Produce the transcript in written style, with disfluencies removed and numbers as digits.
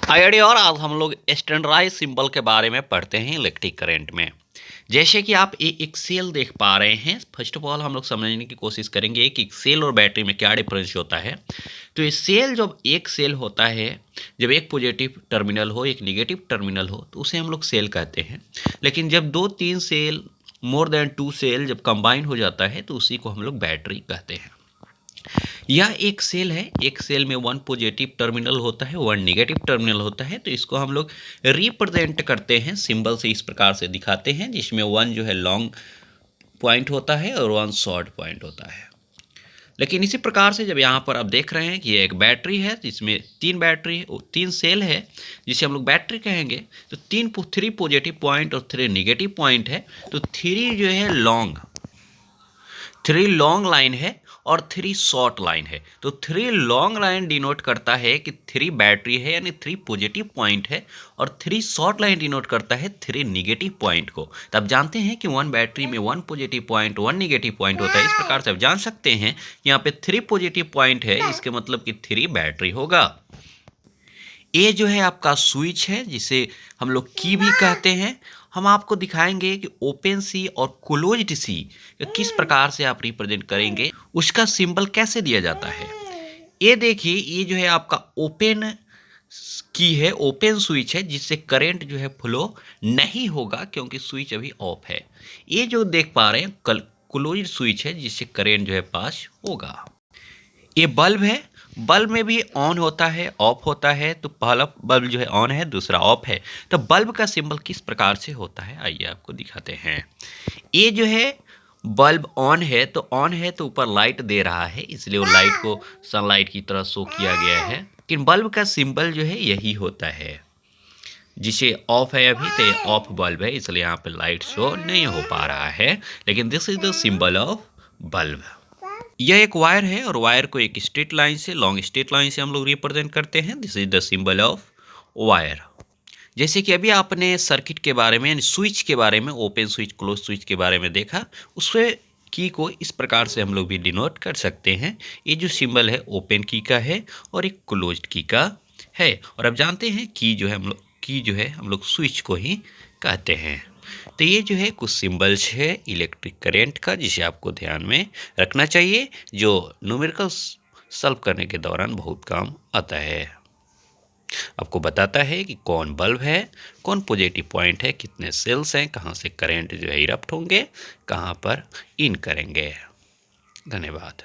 ID और आज हम लोग स्टैंडर्डाइज सिंबल के बारे में पढ़ते हैं इलेक्ट्रिक करंट में। जैसे कि आप एक सेल देख पा रहे हैं। फर्स्ट ऑफ ऑल हम लोग समझने की कोशिश करेंगे कि सेल और बैटरी में क्या डिफरेंस होता है। तो ये सेल, जब एक सेल होता है, जब एक पॉजिटिव टर्मिनल हो एक निगेटिव टर्मिनल हो तो उसे हम लोग सेल कहते हैं। लेकिन जब 2-3 सेल, मोर देन 2 सेल जब कंबाइन हो जाता है तो उसी को हम लोग बैटरी कहते हैं। यह एक सेल है, एक सेल में 1 पॉजिटिव टर्मिनल होता है, 1 नेगेटिव टर्मिनल होता है। तो इसको हम लोग रिप्रेजेंट करते हैं सिंबल से, इस प्रकार से दिखाते हैं, जिसमें 1 जो है लॉन्ग पॉइंट होता है और 1 शॉर्ट पॉइंट होता है। लेकिन इसी प्रकार से जब यहाँ पर आप देख रहे हैं कि ये एक बैटरी है जिसमें 3 सेल है, जिसे हम लोग बैटरी कहेंगे। तो 3 पॉजिटिव पॉइंट और 3 नेगेटिव पॉइंट है। तो 3 जो है थ्री लॉन्ग लाइन है और 3 शॉर्ट लाइन है। तो 3 लॉन्ग लाइन डिनोट करता है कि 3 बैटरी है, यानी 3 पॉजिटिव पॉइंट है, और 3 शॉर्ट लाइन डिनोट करता है 3 निगेटिव पॉइंट को। तो आप जानते हैं कि 1 बैटरी में 1 पॉजिटिव पॉइंट 1 निगेटिव पॉइंट होता है। इस प्रकार से आप जान सकते हैं यहाँ पे 3 पॉजिटिव पॉइंट है, इसके मतलब कि 3 बैटरी होगा। ये जो है आपका स्विच है, जिसे हम लोग की भी कहते हैं। हम आपको दिखाएंगे कि ओपन सी और क्लोज्ड सी किस प्रकार से आप रिप्रेजेंट करेंगे, उसका सिंबल कैसे दिया जाता है। ये देखिए, ये जो है आपका ओपन की है, ओपन स्विच है, जिससे करंट जो है फ्लो नहीं होगा क्योंकि स्विच अभी ऑफ है। ये जो देख पा रहे हैं क्लोज्ड स्विच है, जिससे करंट जो है पास होगा। ये बल्ब है, बल्ब में भी ऑन होता है ऑफ होता है। तो पहला बल्ब जो है ऑन है, दूसरा ऑफ है। तो बल्ब का सिंबल किस प्रकार से होता है, आइए आपको दिखाते हैं। ये जो है बल्ब ऑन है, तो ऑन है तो ऊपर लाइट दे रहा है, इसलिए वो लाइट को सनलाइट की तरह शो किया गया है। लेकिन बल्ब का सिंबल जो है यही होता है। जिसे ऑफ है अभी, तो ये ऑफ बल्ब है, इसलिए यहाँ पे लाइट शो नहीं हो पा रहा है। लेकिन this is the symbol of bulb. यह एक वायर है और वायर को एक स्ट्रेट लाइन से, लॉन्ग स्ट्रेट लाइन से हम लोग रिप्रेजेंट करते हैं। This is the symbol of wire. जैसे कि अभी आपने सर्किट के बारे में, यानी स्विच के बारे में, ओपन स्विच क्लोज स्विच के बारे में देखा, उससे की को इस प्रकार से हम लोग भी डिनोट कर सकते हैं। ये जो सिंबल है ओपन की का है और एक क्लोज्ड की का है। और अब जानते हैं की जो है हम लोग स्विच को ही कहते हैं। तो ये जो है कुछ सिंबल्स है इलेक्ट्रिक करंट का, जिसे आपको ध्यान में रखना चाहिए, जो न्यूमेरिकल्स सॉल्व करने के दौरान बहुत काम आता है। आपको बताता है कि कौन बल्ब है, कौन पॉजिटिव पॉइंट है, कितने सेल्स हैं, कहाँ से करंट जो है इरप्ट होंगे, कहाँ पर इन करेंगे। धन्यवाद।